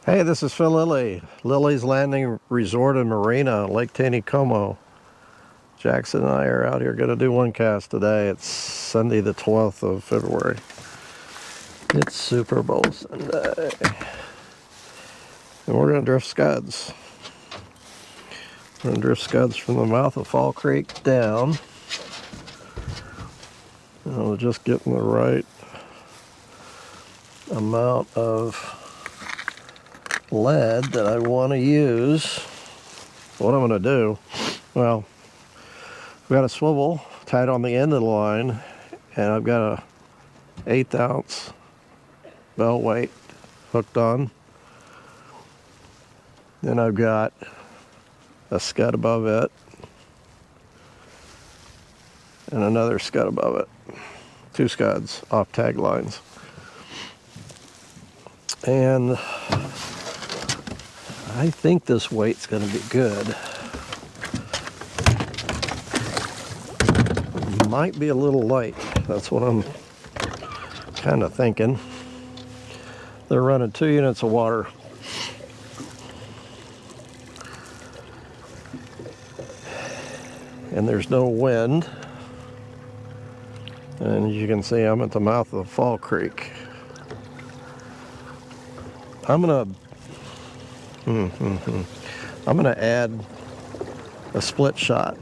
Hey, this is Phil Lilley, Lilley's Landing Resort and Marina, Lake Taneycomo. Jackson and I are out here going to do one cast today. It's Sunday the 12th of February. It's Super Bowl Sunday. And we're going to drift scuds. We're going to drift scuds from the mouth of Fall Creek down. And we're just getting the right amount of lead that I want to use. What I'm going to do, well, I've got a swivel tied on the end of the line, and I've got a 1/8 ounce bell weight hooked on. Then I've got a scud above it and another scud above it. 2 scuds off tag lines. And I think this weight's going to be good. Might be a little light. That's what I'm kind of thinking. They're running 2 units of water. And there's no wind. And as you can see, I'm at the mouth of Fall Creek. I'm gonna add a split shot,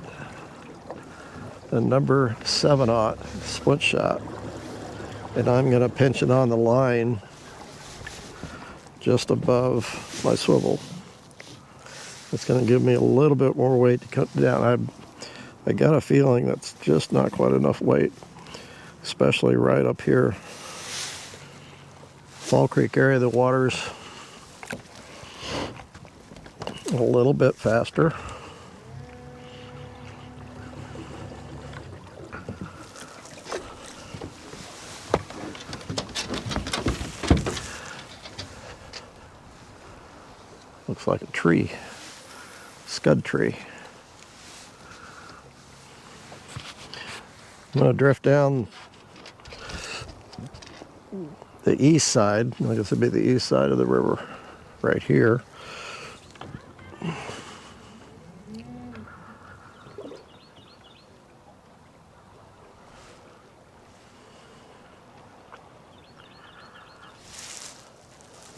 a number 7/0 split shot, and I'm gonna pinch it on the line just above my swivel. It's gonna give me a little bit more weight to cut down. I got a feeling that's just not quite enough weight, especially right up here. Fall Creek area, the water's a little bit faster. Looks like a tree, scud tree. I'm going to drift down the east side. I guess it'd be the east side of the river, right here.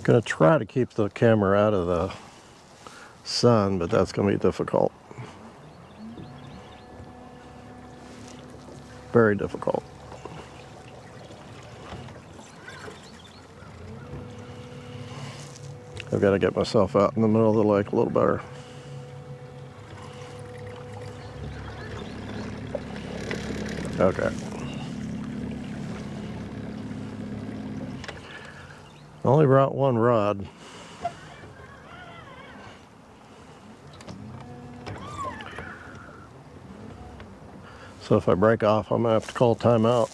I'm going to try to keep the camera out of the sun, but that's going to be difficult. Very difficult. I've got to get myself out in the middle of the lake a little better. Okay. I only brought 1 rod. So if I break off, I'm gonna have to call timeout.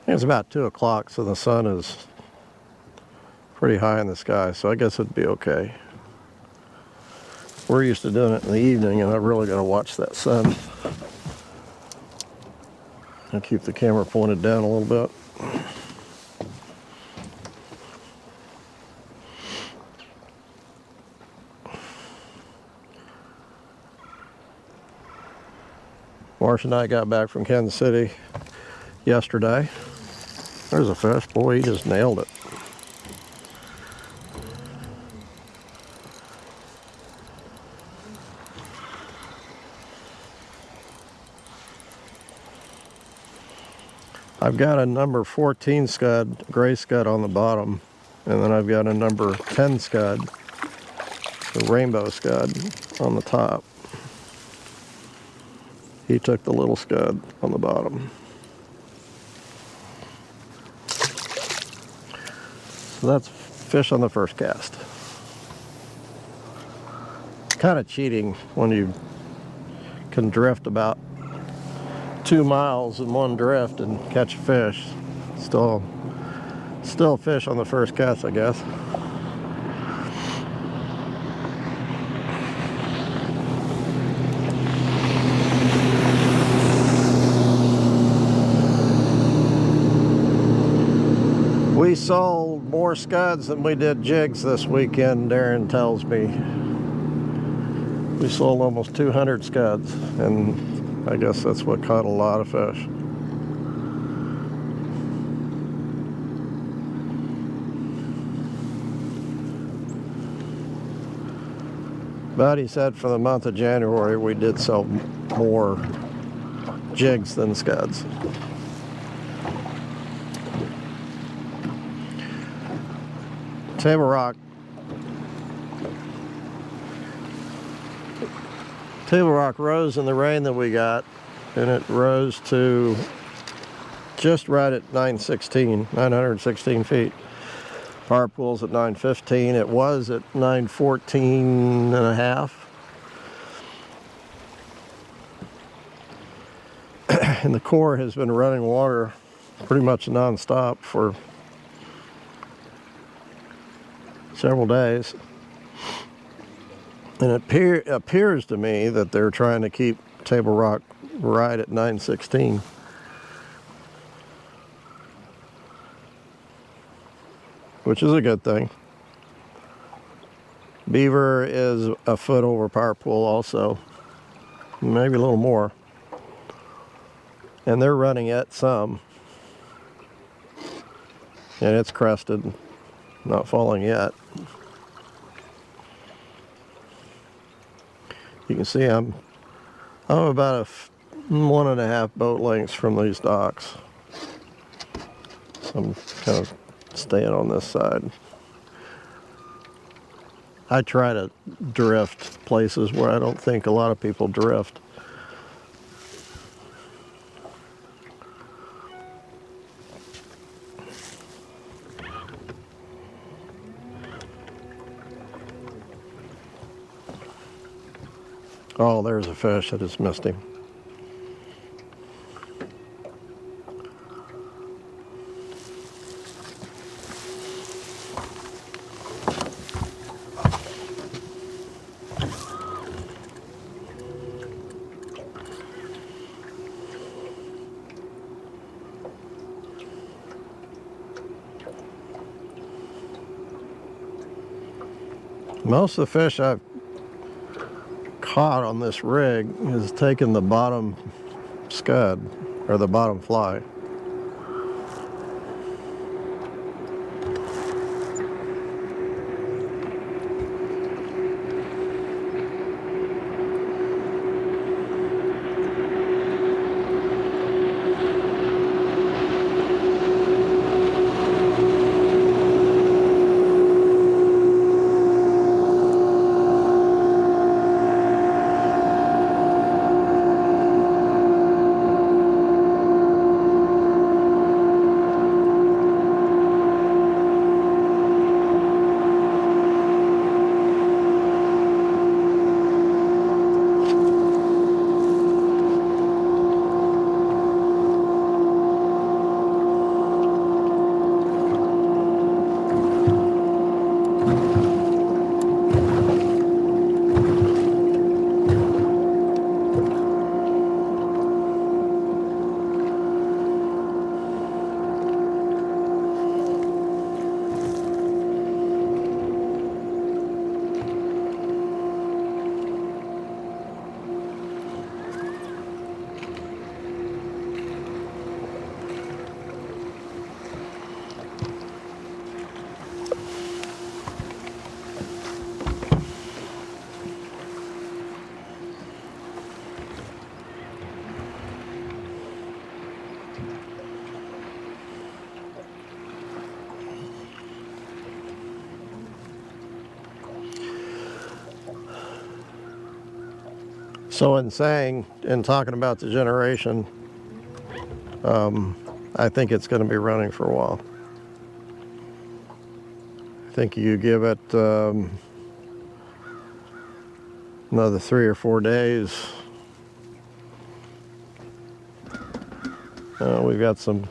It's about 2 o'clock, so the sun is pretty high in the sky, so I guess it'd be okay. We're used to doing it in the evening, and I've really got to watch that sun. I'll keep the camera pointed down a little bit. Marsh and I got back from Kansas City yesterday. There's a fish. Boy, he just nailed it. I've got a number 14 scud, gray scud on the bottom, and then I've got a number 10 scud, the rainbow scud, on the top. He took the little scud on the bottom. So that's fish on the first cast. Kind of cheating when you can drift about 2 miles in one drift and catch a fish. Still fish on the first cast, I guess. We sold more scuds than we did jigs this weekend, Darren tells me. We sold almost 200 scuds, and I guess that's what caught a lot of fish. But he said for the month of January we did sell more jigs than scuds. Table Rock rose in the rain that we got, and it rose to just right at 916 feet. Power pool's at 915. It was at 914 and a half. And the core has been running water pretty much non-stop for several days. And it appears to me that they're trying to keep Table Rock right at 916. Which is a good thing. Beaver is a foot over power pool also, maybe a little more. And they're running at some. And it's crested, not falling yet. You can see I'm about a 1.5 boat lengths from these docks. So I'm kind of staying on this side. I try to drift places where I don't think a lot of people drift. Oh, there's a fish. I just missed him. Most of the fish I've caught on this rig has taken the bottom scud, or the bottom fly. So in talking about the generation, I think it's going to be running for a while. I think you give it another 3 or 4 days. We've got some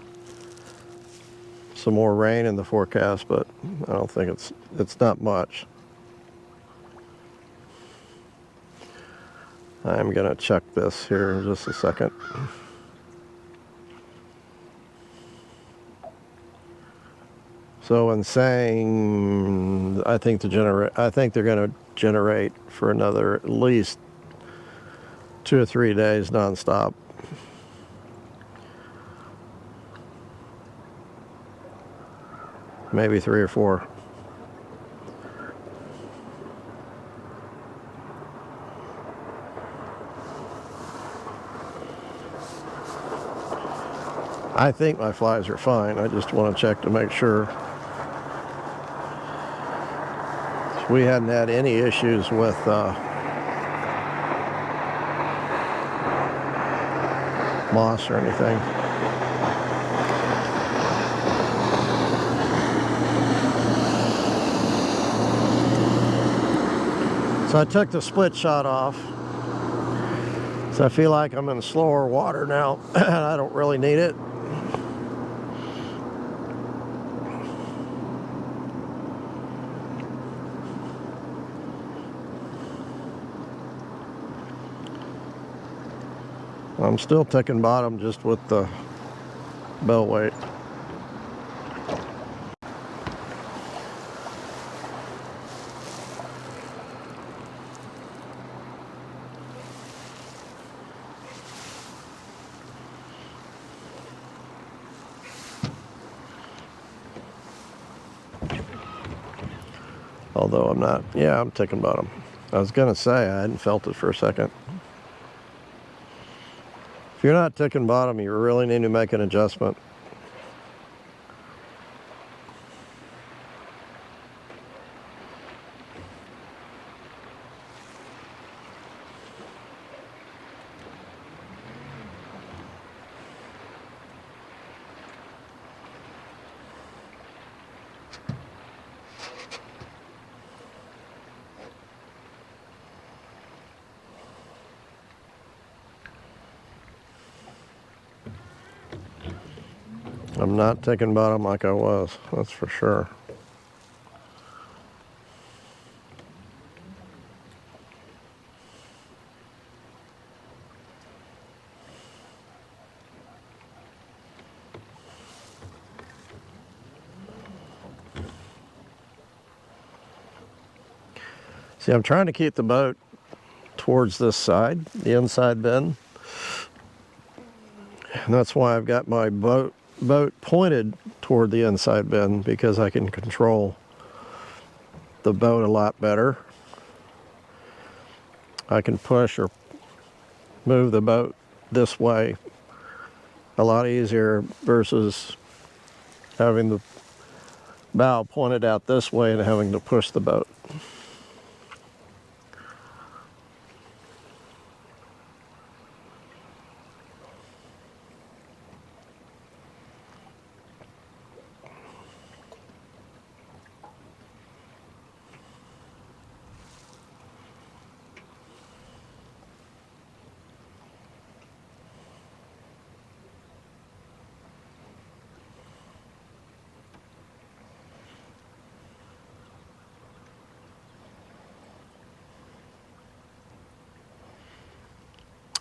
more rain in the forecast, but I don't think it's not much. I'm gonna check this here in just a second. So in saying, I think they're going to generate for another at least 2 or 3 days nonstop. Maybe 3 or 4. I think my flies are fine. I just want to check to make sure. We hadn't had any issues with moss or anything. So I took the split shot off. So I feel like I'm in slower water now. I don't really need it. I'm still ticking bottom just with the bell weight. Although I'm not, yeah, I'm ticking bottom. I was gonna say I hadn't felt it for a second. If you're not ticking bottom, you really need to make an adjustment. I'm not ticking bottom like I was, that's for sure. See, I'm trying to keep the boat towards this side, the inside bend. And that's why I've got my boat pointed toward the inside bend, because I can control the boat a lot better. I can push or move the boat this way a lot easier versus having the bow pointed out this way and having to push the boat.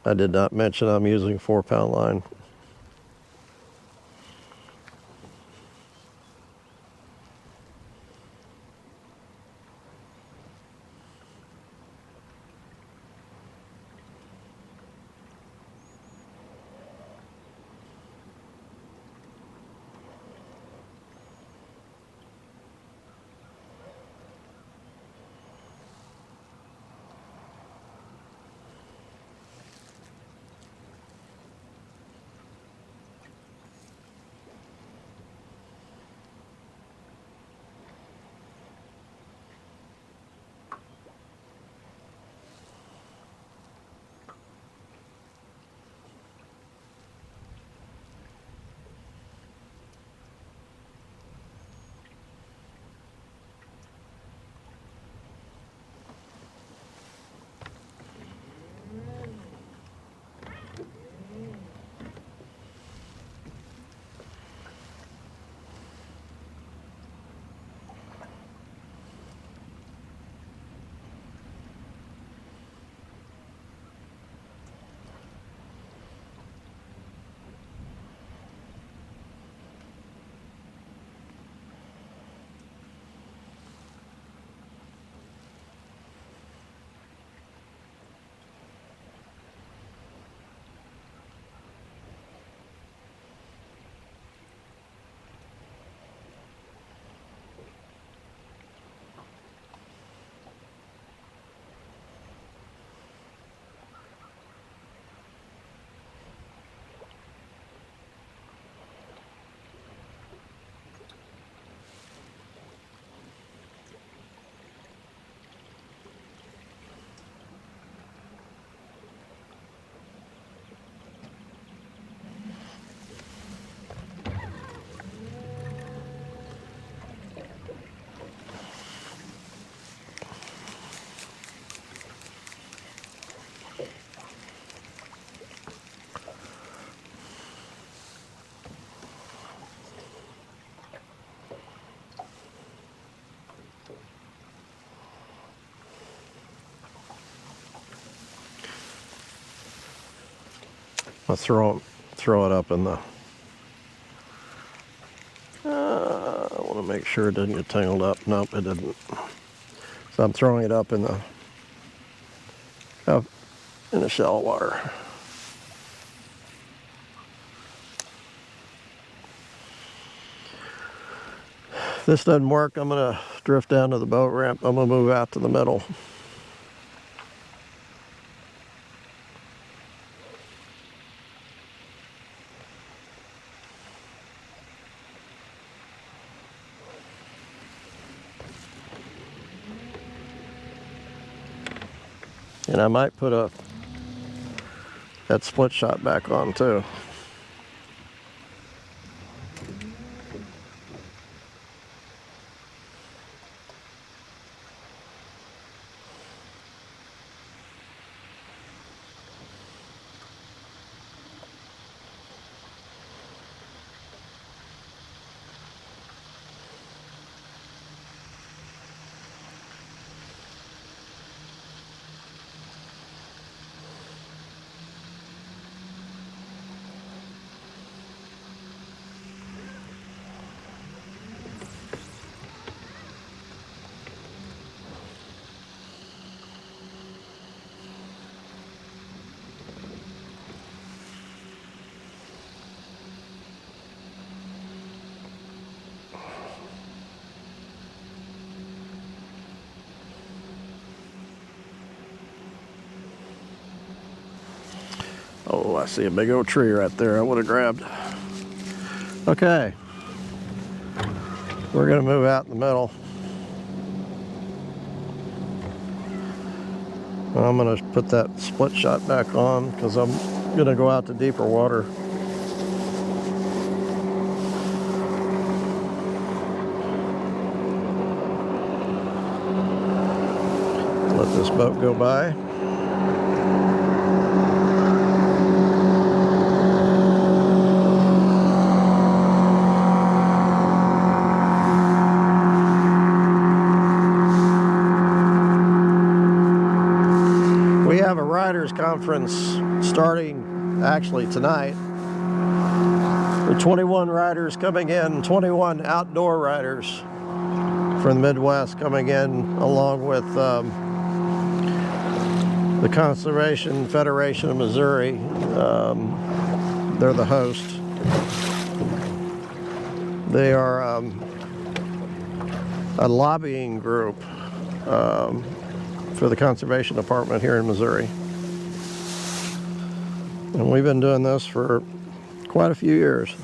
I did not mention I'm using 4-pound line. I'll throw it up in the... I want to make sure it didn't get tangled up. Nope, it didn't. So I'm throwing it up in the shallow water. If this doesn't work, I'm going to drift down to the boat ramp. I'm going to move out to the middle. And I might put that split shot back on too. Oh, I see a big old tree right there I would have grabbed. Okay. We're going to move out in the middle. I'm going to put that split shot back on because I'm going to go out to deeper water. Let this boat go by. We have a riders conference starting actually tonight. There are 21 riders coming in, 21 outdoor riders from the Midwest coming in, along with the Conservation Federation of Missouri. They're the host. They are a lobbying group for the Conservation Department here in Missouri. And we've been doing this for quite a few years.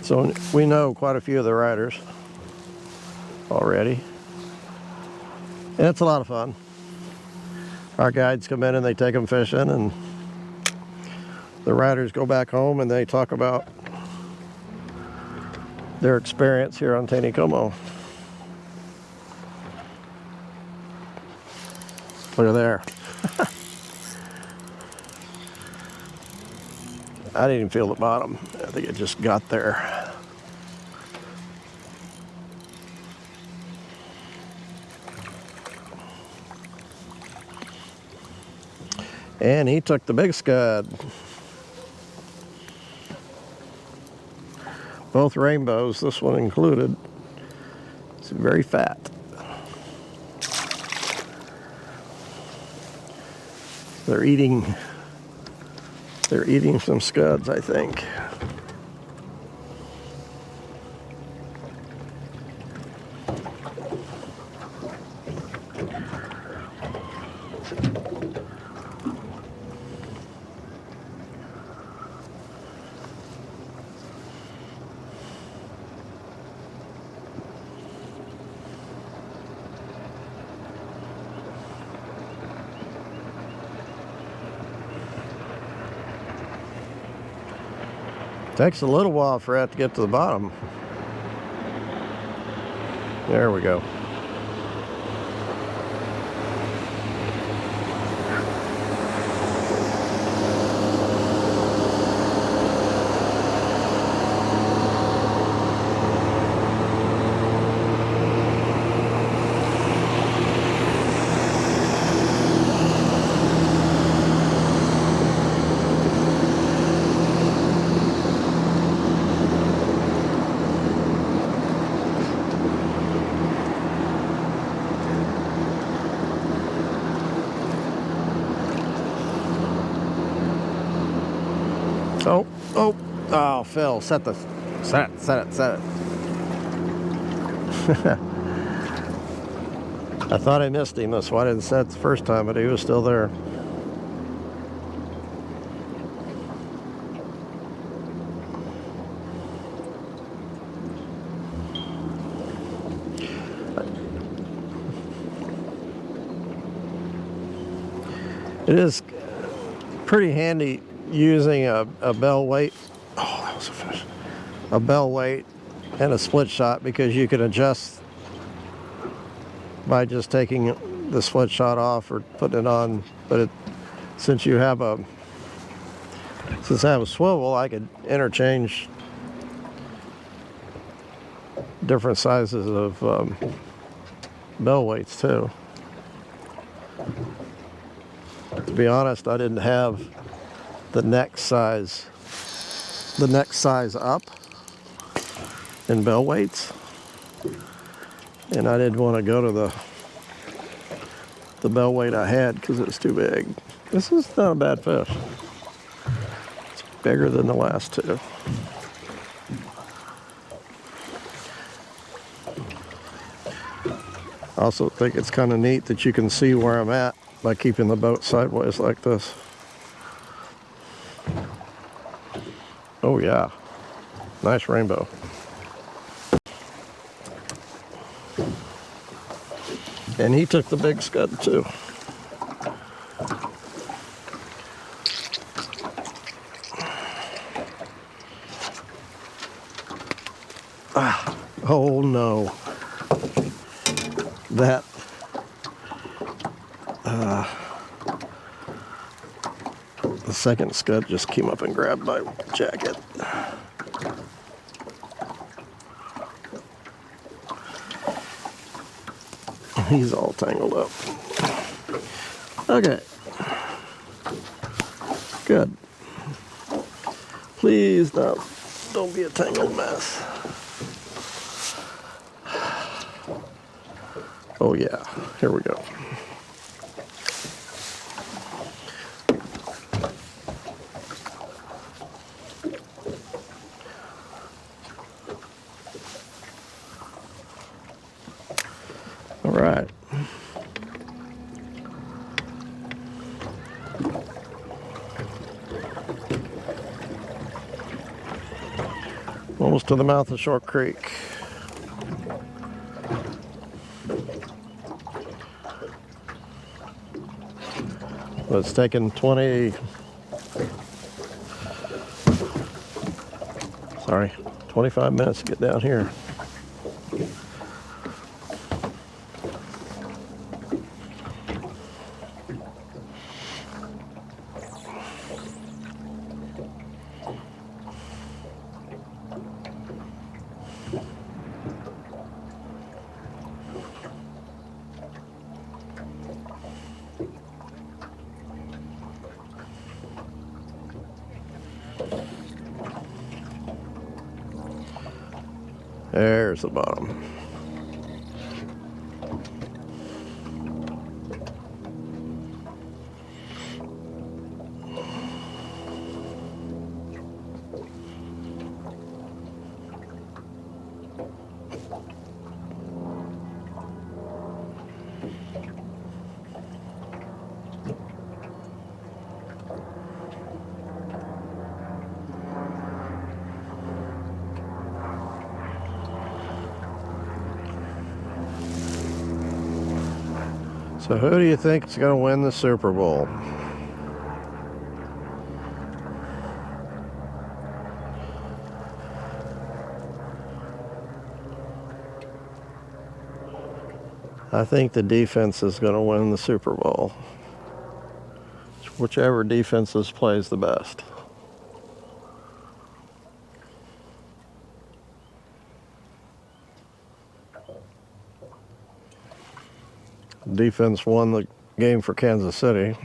So we know quite a few of the riders already. And it's a lot of fun. Our guides come in and they take them fishing, and the riders go back home and they talk about their experience here on Taneycomo. Look at there. I didn't even feel the bottom. I think it just got there. And he took the big scud. Both rainbows, this one included. It's very fat. They're eating some scuds, I think. Takes a little while for that to get to the bottom. There we go. Oh, oh, Phil, set it. I thought I missed him, that's why I didn't set it the first time, but he was still there. It is pretty handy using a bell weight. Oh, that was a fish. A bell weight and a split shot, because you can adjust by just taking the split shot off or putting it on. But since I have a swivel, I could interchange different sizes of bell weights too. To be honest, I didn't have the neck size up in bell weights, and I didn't want to go to the bell weight I had because it was too big. This is not a bad fish. It's bigger than the last two. I also think it's kind of neat that you can see where I'm at by keeping the boat sideways like this. Oh yeah, nice rainbow. And he took the big scud too. Ah, oh no. That the second scud just came up and grabbed my jacket. He's all tangled up. Okay. Good. Please don't be a tangled mess. Oh yeah, here we go. All right. Almost to the mouth of Short Creek. Well, it's taken 25 minutes to get down here. There's the bottom. So who do you think is going to win the Super Bowl? I think the defense is going to win the Super Bowl. Whichever defenses plays the best. Defense won the game for Kansas City.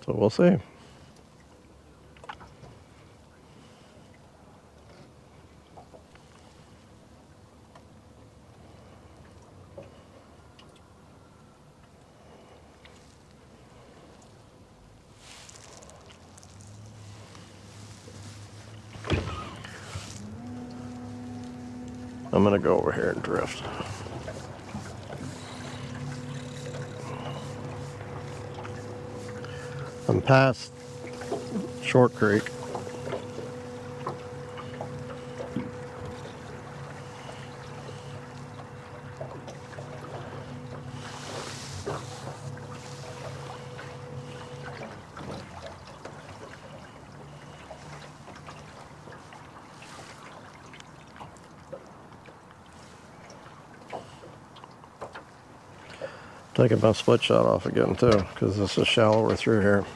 So we'll see. I'm gonna go over here and drift. I'm past Short Creek. Taking my split shot off again too, because this is shallower through here.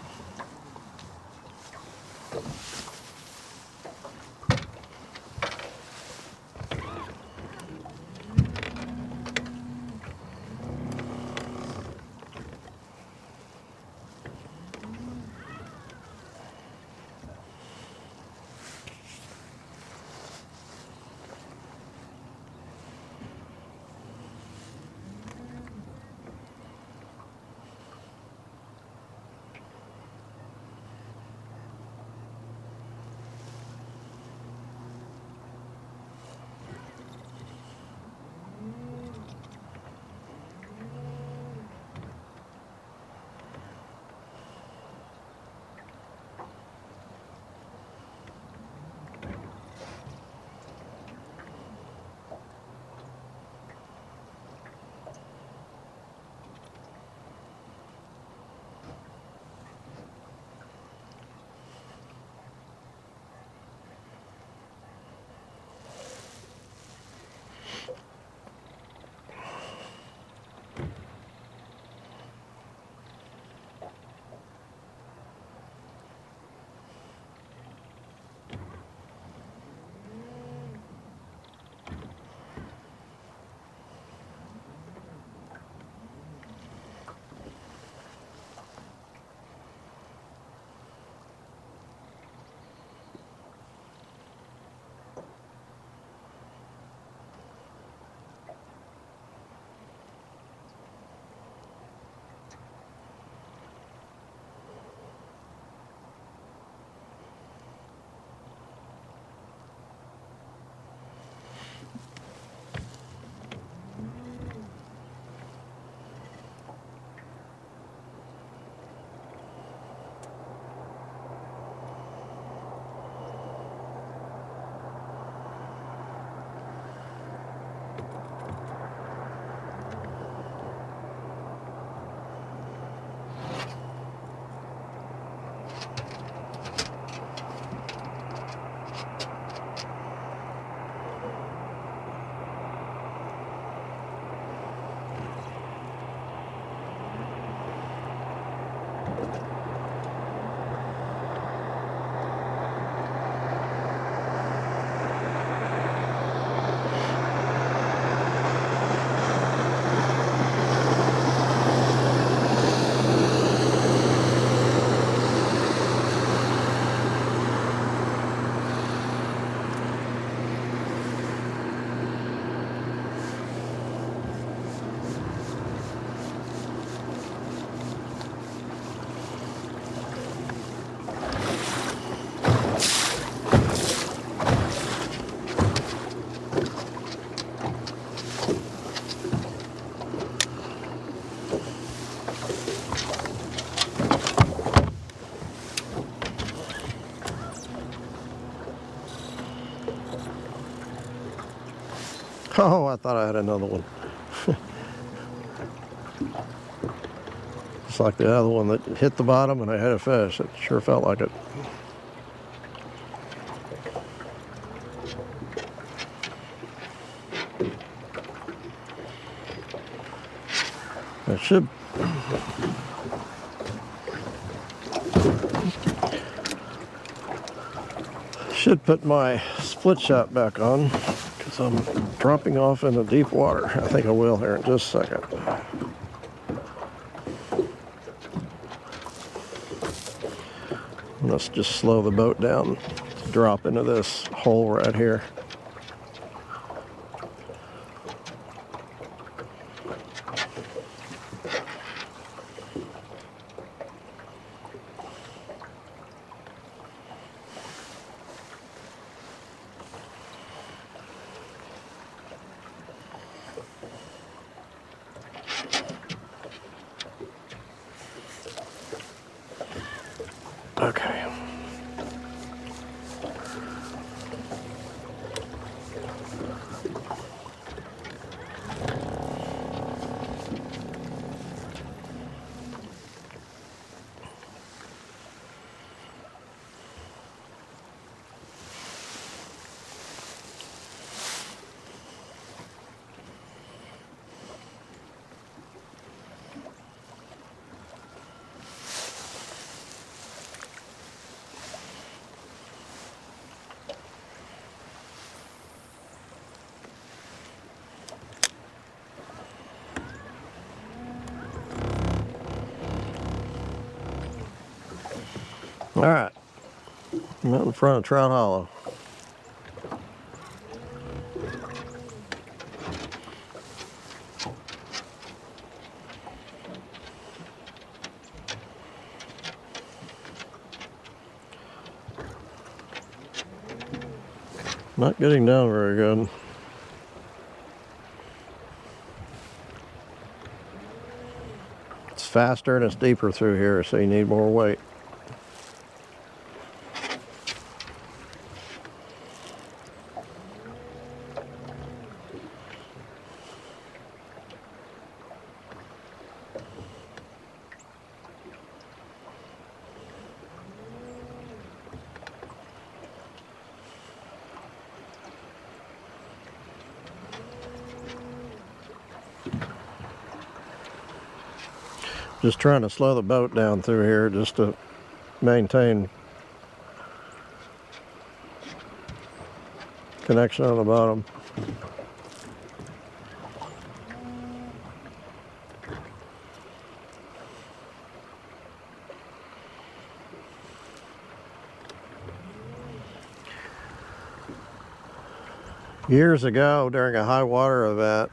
Oh, I thought I had another one. Just like the other one that hit the bottom and I had a fish. It sure felt like it. I should put my split shot back on because I'm dropping off into deep water. I think I will here in just a second. Let's just slow the boat down to drop into this hole right here. Alright, I'm out in front of Trout Hollow. Not getting down very good. It's faster and it's deeper through here, so you need more weight. Just trying to slow the boat down through here just to maintain connection on the bottom. Years ago, during a high water event,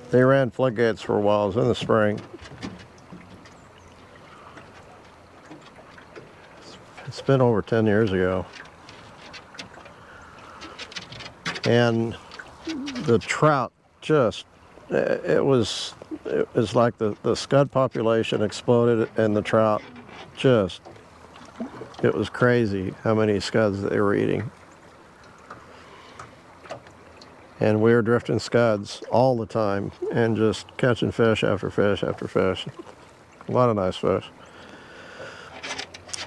they ran floodgates for a while. It was in the spring. It's been over 10 years ago. And the trout just, it was like the scud population exploded and the trout just, it was crazy how many scuds they were eating. And we were drifting scuds all the time and just catching fish after fish after fish. A lot of nice fish.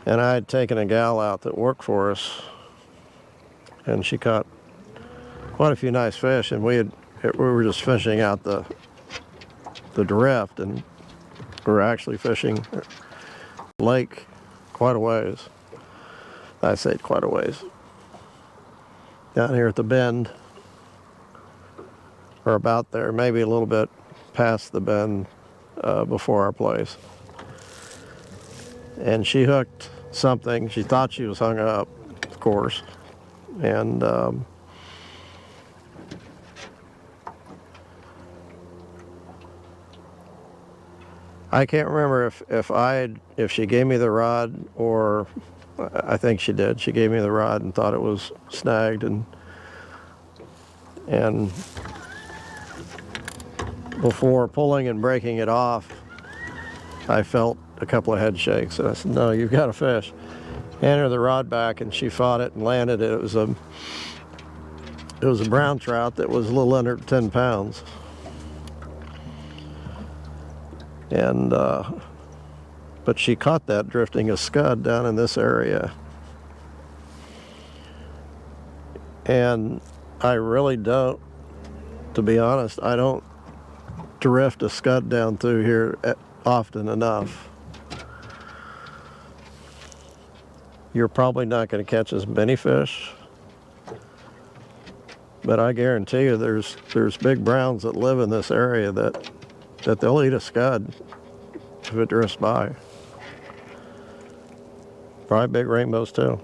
And I had taken a gal out that worked for us, and she caught quite a few nice fish, and we were just fishing out the drift, and we were actually fishing lake quite a ways. I say quite a ways. Down here at the bend, or about there, maybe a little bit past the bend before our place. And she hooked something. She thought she was hung up, of course. And I can't remember if she gave me the rod, or I think she did. She gave me the rod and thought it was snagged, and before pulling and breaking it off, I felt a couple of head shakes, and I said, "No, you've got a fish." Handed her the rod back, and she fought it and landed it. It was a brown trout that was a little under 10 pounds. And but she caught that drifting a scud down in this area. And I really don't, to be honest, I don't drift a scud down through here often enough. You're probably not going to catch as many fish, but I guarantee you there's big browns that live in this area that they'll eat a scud if it drifts by. Probably big rainbows too.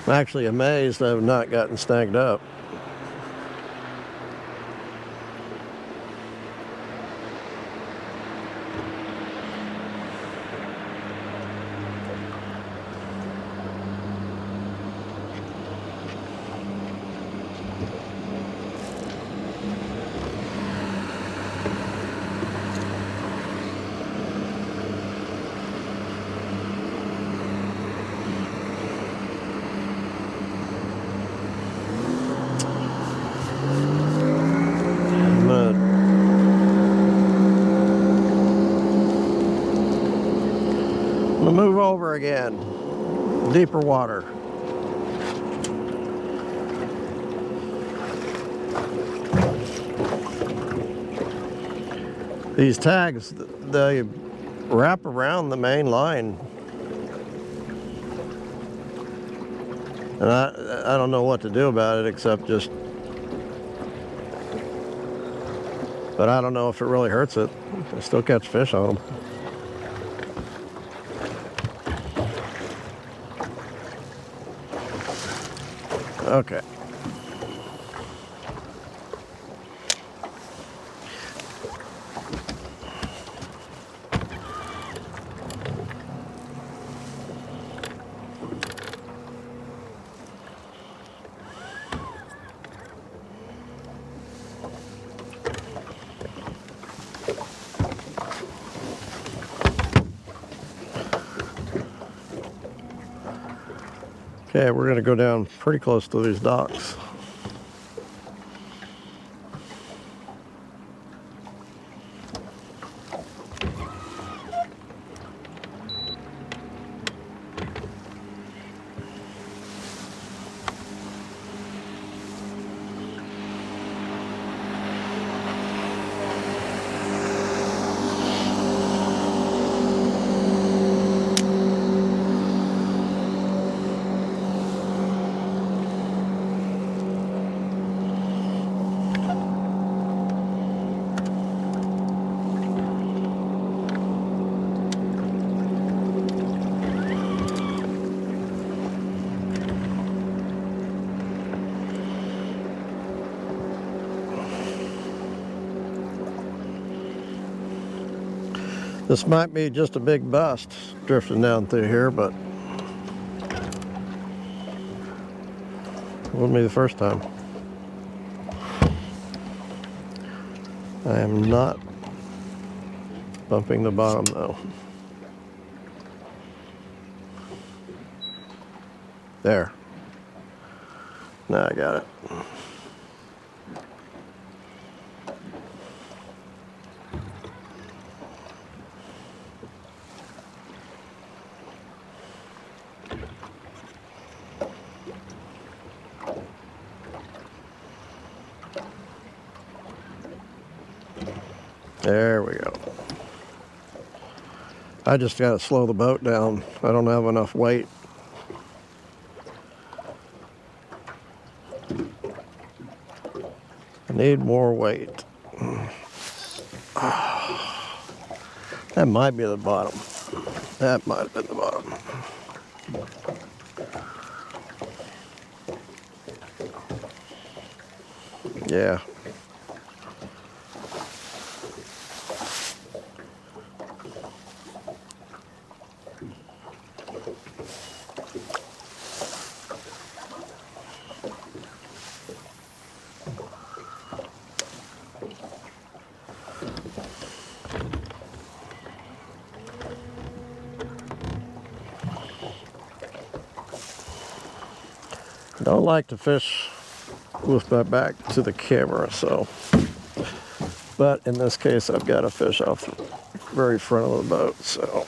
I'm actually amazed I've not gotten snagged up. I'm gonna move over again, deeper water. These tags, they wrap around the main line. And I don't know what to do about it except just, but I don't know if it really hurts it. I still catch fish on them. Okay. Okay, we're going to go down pretty close to these docks. This might be just a big bust drifting down through here, but it wouldn't be the first time. I am not bumping the bottom though. There. Now I got it. There we go. I just got to slow the boat down. I don't have enough weight. I need more weight. That might be the bottom. That might have been the bottom. Yeah. I don't like to fish with my back to the camera, but in this case I've got to fish off the very front of the boat, so.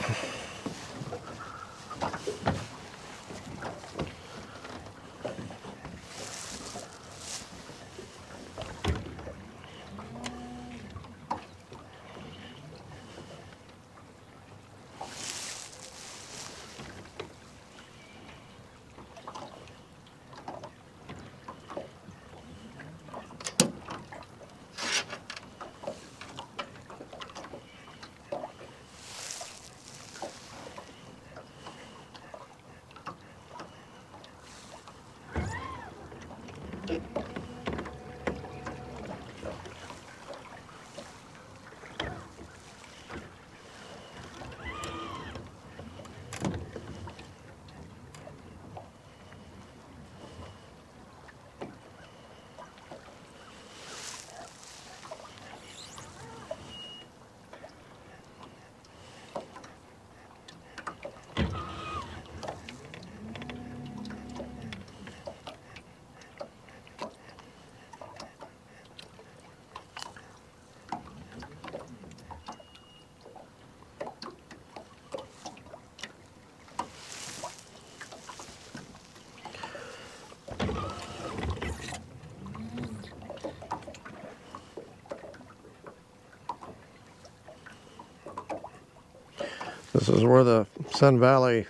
This is where the Sun Valley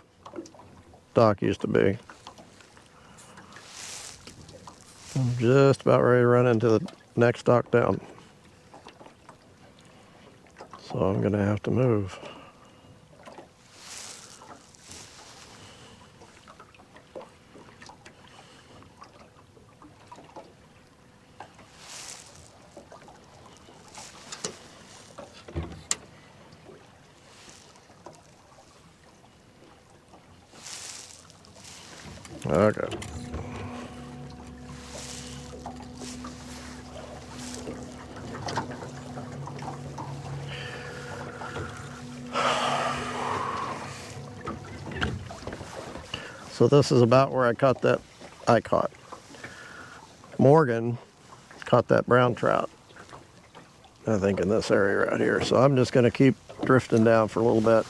dock used to be. I'm just about ready to run into the next dock down. So I'm gonna have to move. Okay. So this is about where I caught. Morgan caught that brown trout, I think, in this area right here. So I'm just gonna keep drifting down for a little bit.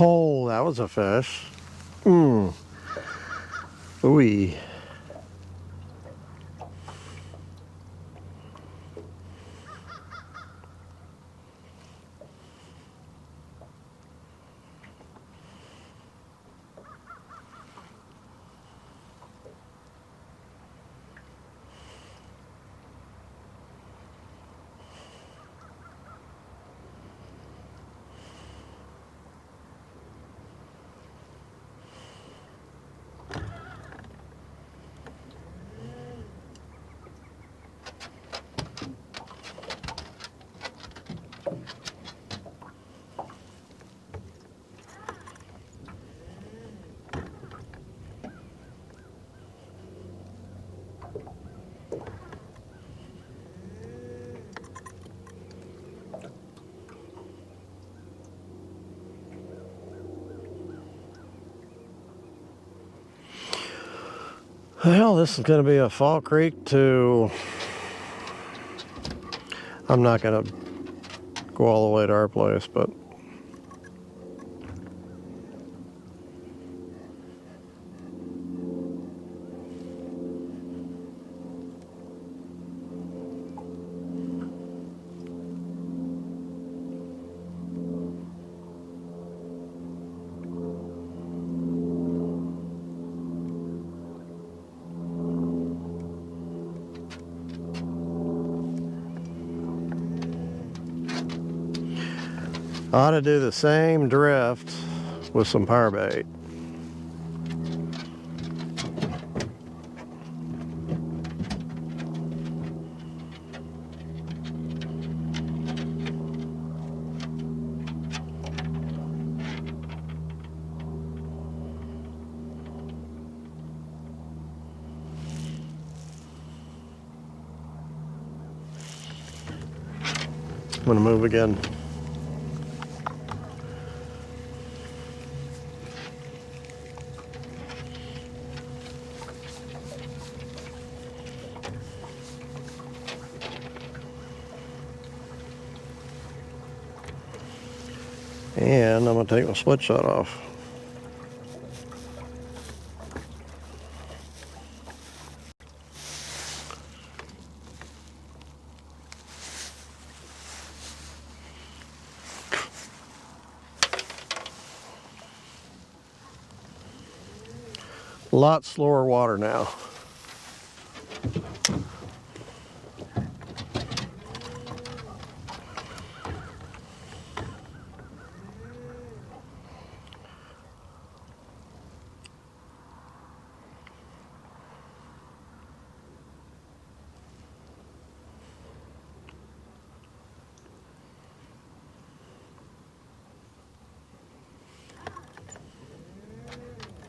Oh, that was a fish. Ooh. Well, this is going to be a Fall Creek to... I'm not going to go all the way to our place, but... I ought to do the same drift with some power bait. I'm going to move again. And I'm going to take my split shot off. A lot slower water now.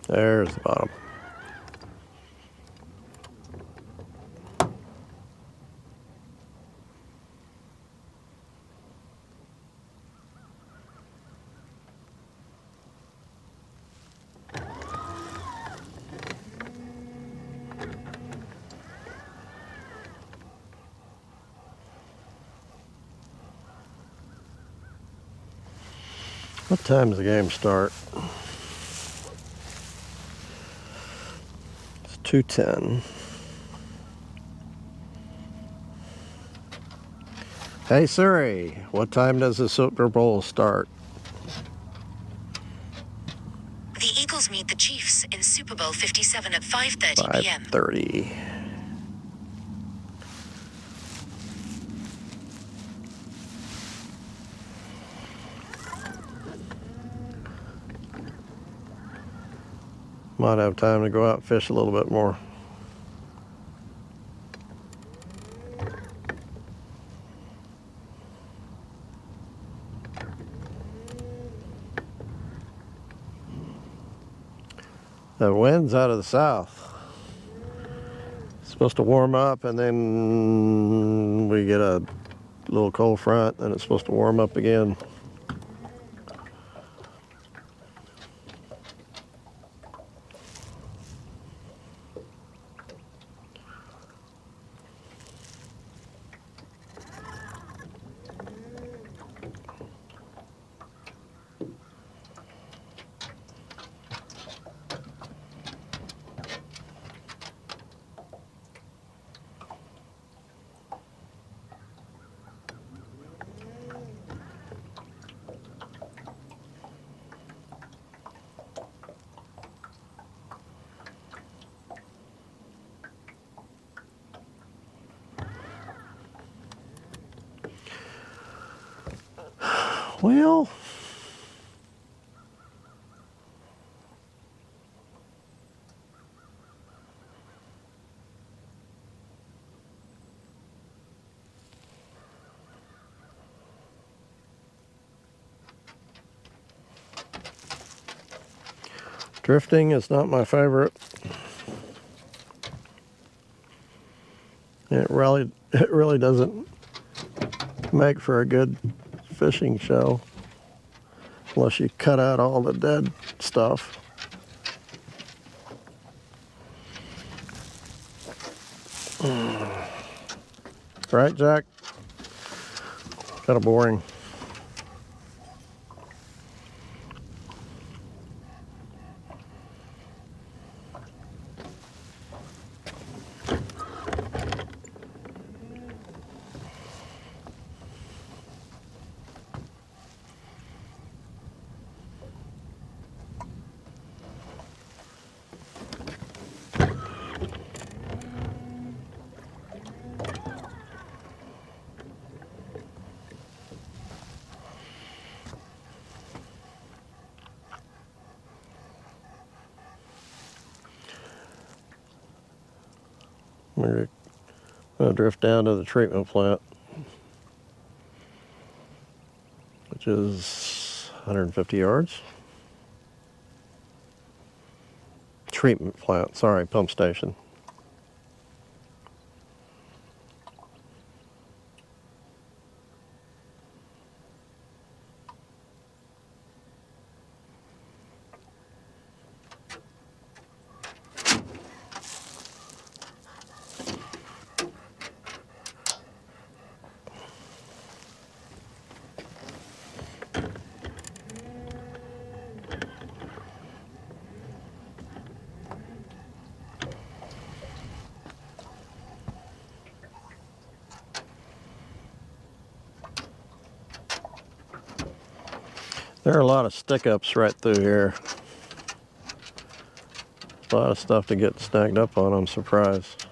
There's the bottom. What time does the game start? It's 2:10. Hey Siri, what time does the Super Bowl start? The Eagles meet the Chiefs in Super Bowl 57 at 5:30 p.m. 5:30. Might have time to go out and fish a little bit more. The wind's out of the south. It's supposed to warm up and then we get a little cold front and it's supposed to warm up again. Well, drifting is not my favorite. It really doesn't make for a good fishing show unless you cut out all the dead stuff. Right, Jack? Kind of boring. We're gonna drift down to the treatment plant, which is 150 yards. Treatment plant, sorry, pump station. There are a lot of stick-ups right through here. A lot of stuff to get snagged up on, I'm surprised.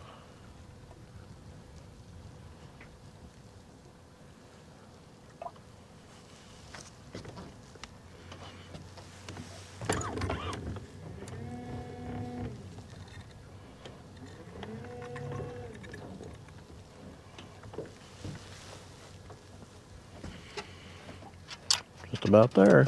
Just about there.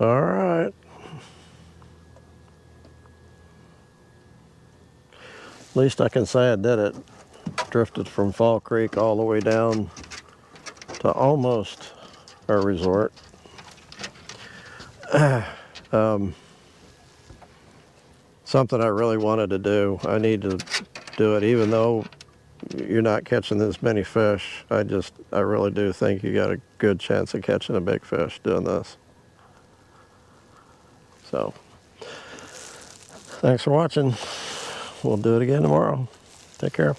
All right. At least I can say I did it. Drifted from Fall Creek all the way down to almost our resort. Something I really wanted to do. I need to do it even though you're not catching this many fish. I really do think you got a good chance of catching a big fish doing this. So, thanks for watching. We'll do it again tomorrow. Take care.